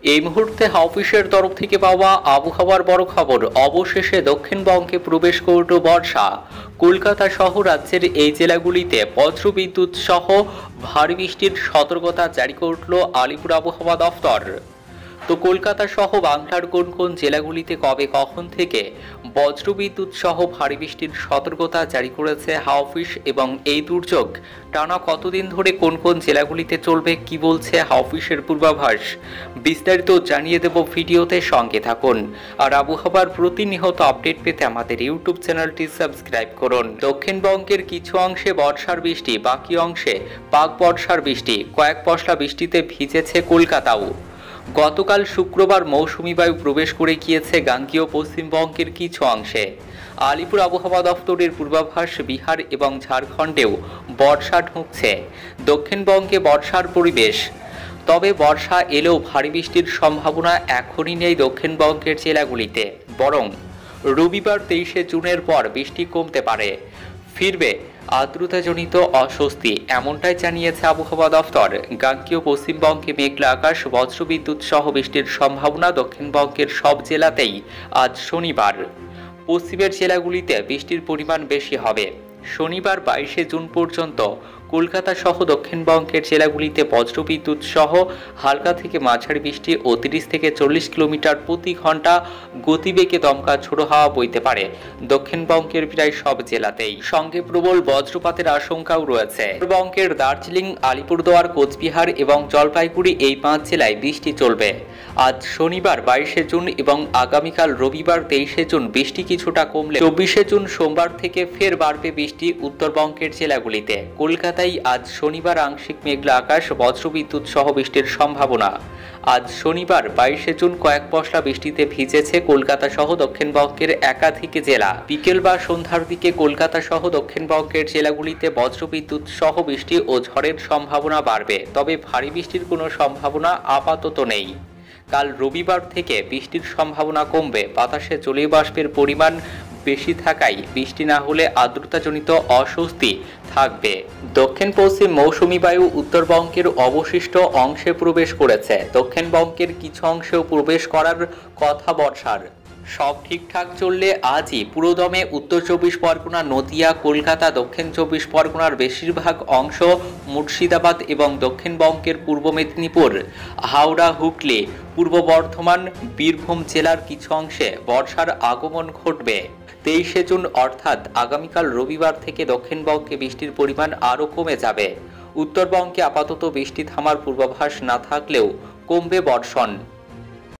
এই মুহূর্তে অফিসের তরফ থেকে পাওয়া আবহাওয়ার বড় খবর, অবশেষে দক্ষিণবঙ্গে প্রবেশ করল বর্ষা। কলকাতা সহ রাজ্যের এই জেলাগুলিতে বজ্রবিদ্যুৎ সহ ভারী বৃষ্টির সতর্কতা জারি করল আলিপুর আবহাওয়া দফতর। তো কলকাতা সহ বাংলার কোন কোন জেলাগুলিতে কবে কখন থেকে বজ্রবিদ্যুৎ সহ ভারী বৃষ্টির সতর্কতা জারি করেছে হাওয়া অফিস এবং এই দুর্যোগ টানা কতদিন ধরে কোন কোন জেলাগুলিতে চলবে, কি বলছে হাওয়া অফিসের পূর্বাভাস, বিস্তারিত জানিয়ে দেব ভিডিওতে, সঙ্গে থাকুন। আর আবহাওয়ার প্রতিনিয়ত আপডেট পেতে আমাদের ইউটিউব চ্যানেলটি সাবস্ক্রাইব করুন। দক্ষিণবঙ্গের কিছু অংশে বর্ষার বৃষ্টি, বাকি অংশে পাক বর্ষার বৃষ্টি, কয়েক পশলা বৃষ্টিতে ভিজেছে কলকাতাও। গতকাল শুক্রবার মৌসুমী বায়ু প্রবেশ করে গিয়েছে গাঙ্গেয় পশ্চিমবঙ্গের কিছু অংশে। আলিপুর আবহাওয়া দফতরের পূর্বাভাস, বিহার এবং ঝাড়খণ্ডেও বর্ষা ঢুকছে। দক্ষিণবঙ্গে বর্ষার পরিবেশ, তবে বর্ষা এলেও ভারী বৃষ্টির সম্ভাবনা এখনই নেই দক্ষিণবঙ্গের জেলাগুলিতে, বরং রবিবার 23শে জুনের পর বৃষ্টি কমতে পারে, ফিরবে আর্দ্রতাজনিত অস্বস্তি, এমনটাই জানিয়েছে আবহাওয়া দফতর। গাঙ্গেয় পশ্চিমবঙ্গে মেঘলা আকাশ, বজ্রবিদ্যুৎ সহ বৃষ্টির সম্ভাবনা দক্ষিণবঙ্গের সব জেলাতেই আজ শনিবার। পশ্চিমের জেলাগুলিতে বৃষ্টির পরিমাণ বেশি হবে। শনিবার 22শে জুন পর্যন্ত কলকাতা সহ দক্ষিণবঙ্গের জেলাগুলিতে বজ্রবিদ্যুৎ সহ হালকা থেকে মাঝারি বৃষ্টি ও 30 থেকে 40 কিলোমিটার প্রতি ঘন্টা গতিবেগে দমকা ঝোড়ো হাওয়া বইতে পারে দক্ষিণবঙ্গের প্রায় সব জেলাতেই। সঙ্গে প্রবল বজ্রপাতের আশঙ্কাও রয়েছে। উত্তরবঙ্গের দার্জিলিং, আলিপুরদুয়ার, কোচবিহার এবং জলপাইগুড়ি এই 5 জেলায় বৃষ্টি চলবে। আজ শনিবার 22শে জুন এবং আগামীকাল রবিবার 23শে জুন বৃষ্টি কিছুটা কমলে 24শে জুন সোমবার থেকে ফের বাড়বে বৃষ্টি উত্তরবঙ্গের জেলাগুলিতে। কলকাতায় আজ শনিবার আংশিক মেঘলা আকাশ, বজ্রবিদ্যুৎ সহ বৃষ্টির সম্ভাবনা। আজ শনিবার 22শে জুন কয়েক পশলা বৃষ্টিতে ভিজেছে কলকাতা সহ দক্ষিণবঙ্গের একাধিক জেলা। বিকেল বা সন্ধ্যার দিকে কলকাতা সহ দক্ষিণবঙ্গের জেলাগুলিতে বজ্রবিদ্যুৎ সহ বৃষ্টি ও ঝড়ের সম্ভাবনা বাড়বে, তবে ভারী বৃষ্টির কোনো সম্ভাবনা আপাতত নেই। কাল রবিবার থেকে বৃষ্টির সম্ভাবনা কমবে, বাতাসে জলীয় বাষ্পের পরিমাণ বেশি থাকায় বৃষ্টি না হলে আর্দ্রতাজনিত অস্বস্তি থাকবে। দক্ষিণ পশ্চিম মৌসুমী বায়ু উত্তরবঙ্গের অবশিষ্ট অংশে প্রবেশ করেছে, দক্ষিণবঙ্গের কিছু অংশেও প্রবেশ করার কথা বর্ষার। সব ঠিকঠাক চললে আজই পুরোদমে উত্তর 24 পরগনা, নদিয়া, কলকাতা, দক্ষিণ 24 পরগনার বেশিরভাগ অংশ, মুর্শিদাবাদ এবং দক্ষিণবঙ্গের পূর্ব মেদিনীপুর, হাওড়া, হুগলি, পূর্ব বর্ধমান, বীরভূম জেলার কিছু অংশে বর্ষার আগমন ঘটবে। 23শে জুন অর্থাৎ আগামীকাল রবিবার থেকে দক্ষিণবঙ্গে বৃষ্টির পরিমাণ আরও কমে যাবে। উত্তরবঙ্গে আপাতত বৃষ্টি থামার পূর্বাভাস না থাকলেও কমবে বর্ষণ।